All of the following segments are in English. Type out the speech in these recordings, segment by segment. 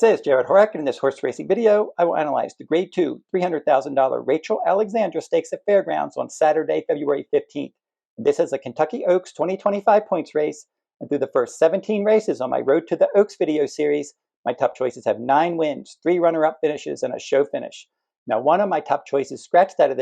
This is Jarrod Horak, and in this horse racing video, I will analyze the Grade 2 $300,000 Rachel Alexandra Stakes at Fairgrounds on Saturday, February 15th. This is a Kentucky Oaks 2025 points race, and through the first 17 races on my Road to the Oaks video series, my top choices have 9 wins, 3 runner-up finishes, and a show finish. Now, one of my top choices scratched out of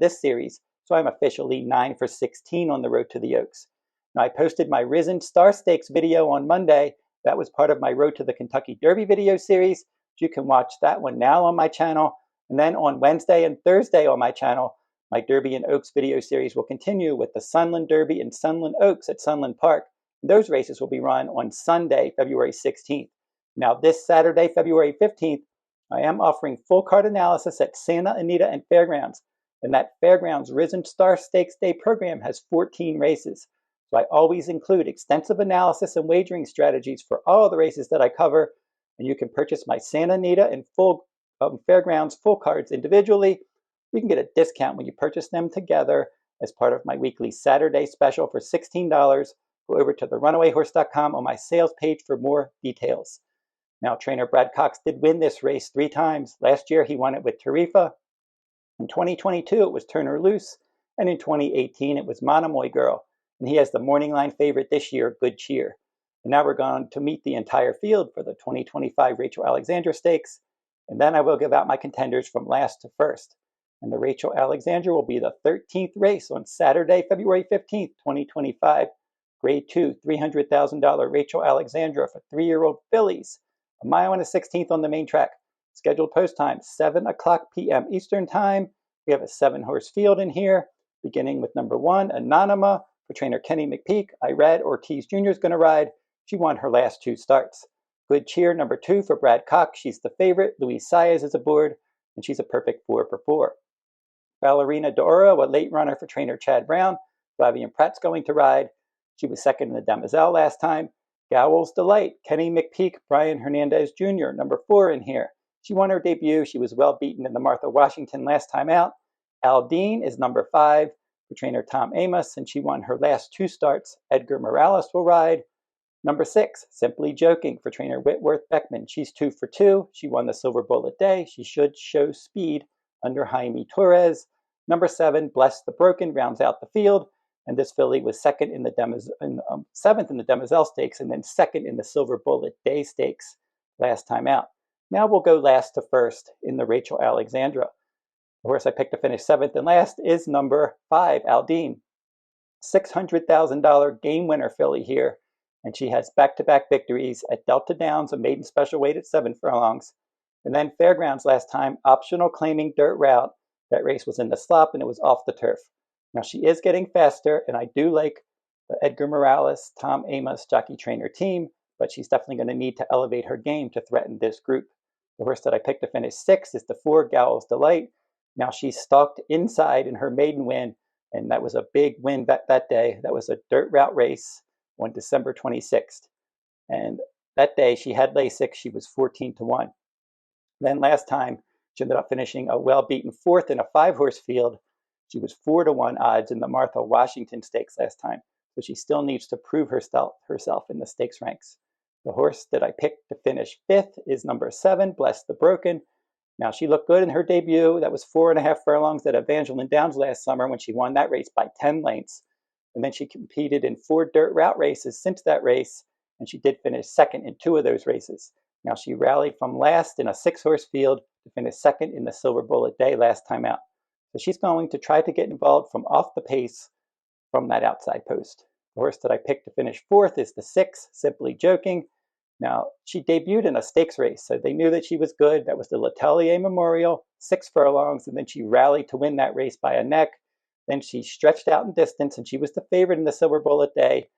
this series, so I'm officially 9 for 16 on the Road to the Oaks. Now, I posted my Risen Star Stakes video on Monday. That was part of my Road to the Kentucky Derby video series. You can watch that one now on my channel. And then on Wednesday and Thursday on my channel, my Derby and Oaks video series will continue with the Sunland Derby and Sunland Oaks at Sunland Park. And those races will be run on Sunday, February 16th. Now, this Saturday, February 15th, I am offering full card analysis at Santa Anita and Fairgrounds. And that Fairgrounds Risen Star Stakes Day program has 14 races. So I always include extensive analysis and wagering strategies for all the races that I cover, and you can purchase my Santa Anita and Fairgrounds full cards individually. You can get a discount when you purchase them together as part of my weekly Saturday special for $16. Go over to therunawayhorse.com on my sales page for more details. Now, trainer Brad Cox did win this race 3 times. Last year, he won it with Tarifa. In 2022, it was Turner Loose, and in 2018, it was Monomoy Girl. And he has the morning line favorite this year, Good Cheer. And now we're going to meet the entire field for the 2025 Rachel Alexandra Stakes. And then I will give out my contenders from last to first. And the Rachel Alexandra will be the 13th race on Saturday, February 15th, 2025. Grade 2, $300,000 Rachel Alexandra for 3-year-old fillies. 1.16 miles on the main track. Scheduled post time, 7 o'clock p.m. Eastern Time. We have a 7-horse field in here, beginning with number 1, Anonima. For trainer Kenny McPeak, I read Ortiz Jr. is going to ride. She won her last 2 starts. Good Cheer, number 2 for Brad Cox. She's the favorite. Luis Saez is aboard, and she's a perfect 4 for 4. Ballerina d'Oro, a late runner for trainer Chad Brown. Flavian Pratt's going to ride. She was second in the Demoiselle last time. Gowells Delight, Kenny McPeak, Brian Hernandez Jr., number 4 in here. She won her debut. She was well beaten in the Martha Washington last time out. Aledean is number 5. For trainer Tom Amos, and she won her last 2 starts. Edgar Morales will ride. Number 6, Simply Joking, for trainer Whitworth Beckman. She's 2 for 2. She won the Silver Bullet Day. She should show speed under Jaime Torres. Number 7, Bless the Broken, rounds out the field. And this filly was 7th in the Demoiselle Stakes, and then 2nd in the Silver Bullet Day Stakes last time out. Now we'll go last to first in the Rachel Alexandra. The horse I picked to finish 7th and last is number 5, Aledean. $600,000 game winner filly here, and she has back-to-back victories at Delta Downs, a maiden special weight at 7 furlongs, and then Fairgrounds last time, optional claiming dirt route. That race was in the slop and it was off the turf. Now she is getting faster, and I do like the Edgar Morales, Tom Amos jockey trainer team, but she's definitely going to need to elevate her game to threaten this group. The horse that I picked to finish 6th is the 4, Gowells Delight. Now she stalked inside in her maiden win, and that was a big win that day. That was a dirt route race on December 26th. And that day she had Lasix. She was 14 to 1. Then last time she ended up finishing a well-beaten 4th in a 5-horse field. She was 4 to 1 odds in the Martha Washington Stakes last time. So she still needs to prove herself in the stakes ranks. The horse that I picked to finish 5th is number 7, Bless the Broken. Now, she looked good in her debut. That was 4.5 furlongs at Evangeline Downs last summer when she won that race by 10 lengths. And then she competed in 4 dirt route races since that race, and she did finish 2nd in 2 of those races. Now, she rallied from last in a 6-horse field to finish 2nd in the Silver Bullet Day last time out. So she's going to try to get involved from off the pace from that outside post. The horse that I picked to finish 4th is the 6, Simply Joking. Now, she debuted in a stakes race, so they knew that she was good. That was the Letellier Memorial, 6 furlongs, and then she rallied to win that race by a neck. Then she stretched out in distance, and she was the favorite in the Silver Bullet Day.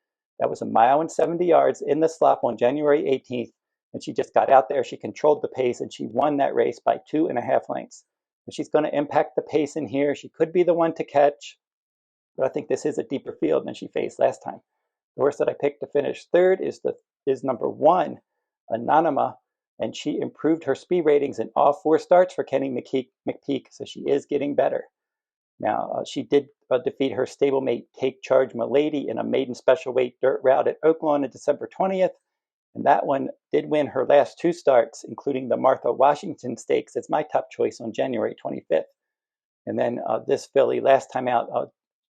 That was 1.70 miles in the slop on January 18th, and she just got out there. She controlled the pace, and she won that race by 2.5 lengths. So she's going to impact the pace in here. She could be the one to catch, but I think this is a deeper field than she faced last time. The horse that I picked to finish 3rd is number 1, Anonima, and she improved her speed ratings in all 4 starts for Kenny McPeak, so she is getting better. Now, she did defeat her stablemate Take Charge Milady in a maiden special weight dirt route at Oaklawn on December 20th, And that one did win her last 2 starts, including the Martha Washington Stakes as my top choice on January 25th. And then this filly last time out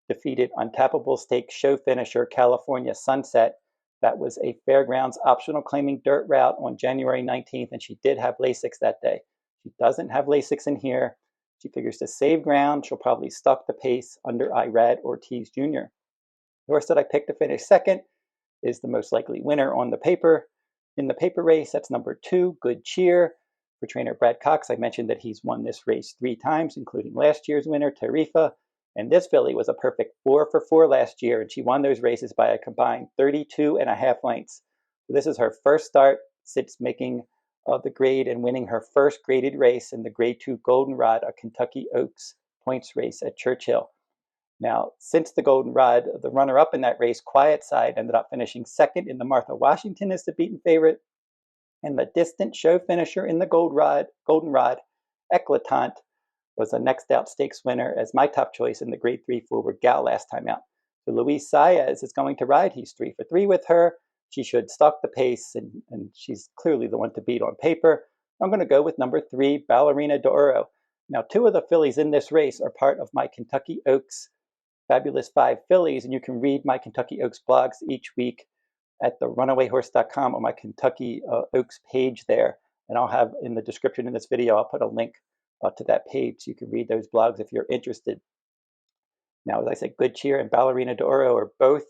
defeated Untappable Stakes show finisher California Sunset. That was a fairgrounds optional claiming dirt route on January 19th, and she did have Lasix that day. She doesn't have Lasix in here. She figures to save ground. She'll probably stalk the pace under Irad Ortiz Jr. The horse that I picked to finish second is the most likely winner on the paper. In the paper race, that's number 2, Good Cheer. For trainer Brad Cox, I mentioned that he's won this race 3 times, including last year's winner, Tarifa. And this filly was a perfect 4 for 4 last year, and she won those races by a combined 32.5 lengths. So this is her first start since making the grade and winning her first graded race in the Grade 2 Goldenrod, a Kentucky Oaks points race at Churchill. Now, since the Goldenrod, the runner-up in that race, Quiet Side, ended up finishing second in the Martha Washington as the beaten favorite. And the distant show finisher in the Goldenrod, Eclatant, was a next out stakes winner as my top choice in the Grade 3 forward Gal last time out. So Luis Saez is going to ride. He's 3 for 3 with her. She should stalk the pace, and she's clearly the one to beat on paper. I'm going to go with number 3, Ballerina d'Oro. Now, 2 of the fillies in this race are part of my Kentucky Oaks Fabulous 5 fillies, and you can read my Kentucky Oaks blogs each week at the runawayhorse.com on my Kentucky Oaks page there. And I'll have in the description in this video, I'll put a link to that page so you can read those blogs if you're interested. Now, as I said, Good Cheer and Ballerina d'Oro are both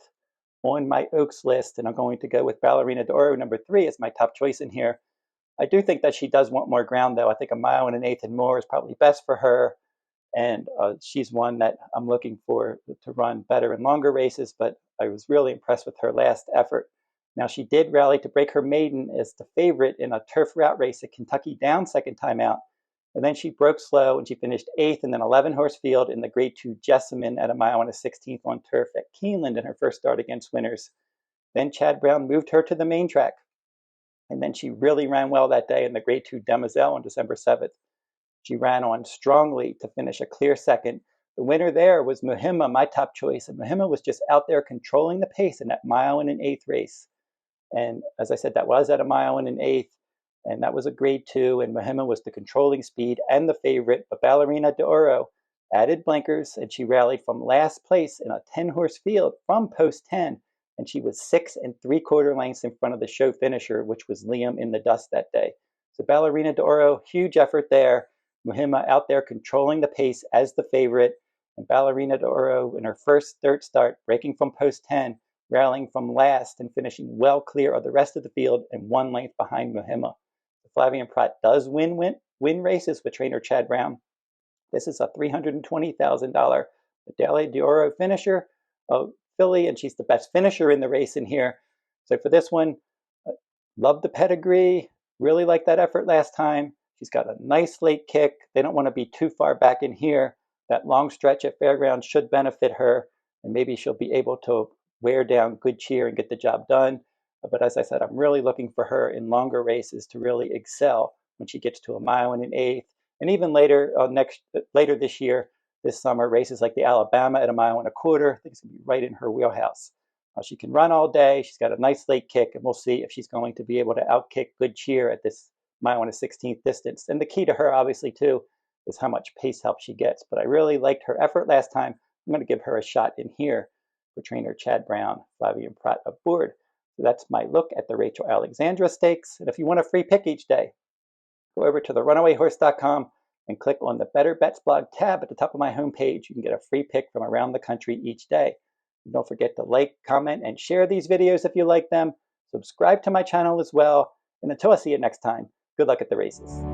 on my Oaks list, and I'm going to go with Ballerina d'Oro number 3 as my top choice in here. I do think that she does want more ground, though. I think 1 mile and 1/8 and more is probably best for her. And she's one that I'm looking for to run better in longer races, but I was really impressed with her last effort. Now, she did rally to break her maiden as the favorite in a turf route race at Kentucky Downs second time out. And then she broke slow, and she finished 8th in an 11-horse field in the Grade 2 Jessamine at 1 mile and 1/16 on turf at Keeneland in her first start against winners. Then Chad Brown moved her to the main track. And then she really ran well that day in the Grade 2 Demoiselle on December 7th. She ran on strongly to finish a clear second. The winner there was Muhimma, my top choice. And Muhimma was just out there controlling the pace in that 1 mile and 1/8 race. And as I said, that was at 1 mile and 1/8. And that was a Grade 2. And Muhimma was the controlling speed and the favorite. But Ballerina d'Oro added blinkers, and she rallied from last place in a 10-horse field from post 10. And she was 6 3/4 lengths in front of the show finisher, which was Liam in the Dust that day. So Ballerina d'Oro, huge effort there. Muhimma out there controlling the pace as the favorite, and Ballerina d'Oro in her first dirt start, breaking from post 10, rallying from last and finishing well clear of the rest of the field and 1 length behind Muhimma. Flavien Prat does win races with trainer Chad Brown. This is a $320,000 Medaglia d'Oro finisher filly, and she's the best finisher in the race in here. So for this one, love the pedigree, really like that effort last time. She's got a nice late kick. They don't want to be too far back in here. That long stretch at Fairgrounds should benefit her, and maybe she'll be able to wear down Good Cheer and get the job done. But as I said, I'm really looking for her in longer races to really excel when she gets to 1 mile and 1/8. And even later this year, this summer, races like the Alabama at 1 mile and 1/4, I think it's going to be right in her wheelhouse. She can run all day. She's got a nice late kick, and we'll see if she's going to be able to outkick Good Cheer at this 1 mile and 1/16 distance. And the key to her, obviously, too, is how much pace help she gets. But I really liked her effort last time. I'm going to give her a shot in here for trainer Chad Brown, Flavien Prat aboard. So that's my look at the Rachel Alexandra Stakes. And if you want a free pick each day, go over to the runawayhorse.com and click on the Better Bets blog tab at the top of my homepage. You can get a free pick from around the country each day. And don't forget to like, comment, and share these videos if you like them. Subscribe to my channel as well. And until I see you next time, good luck at the races.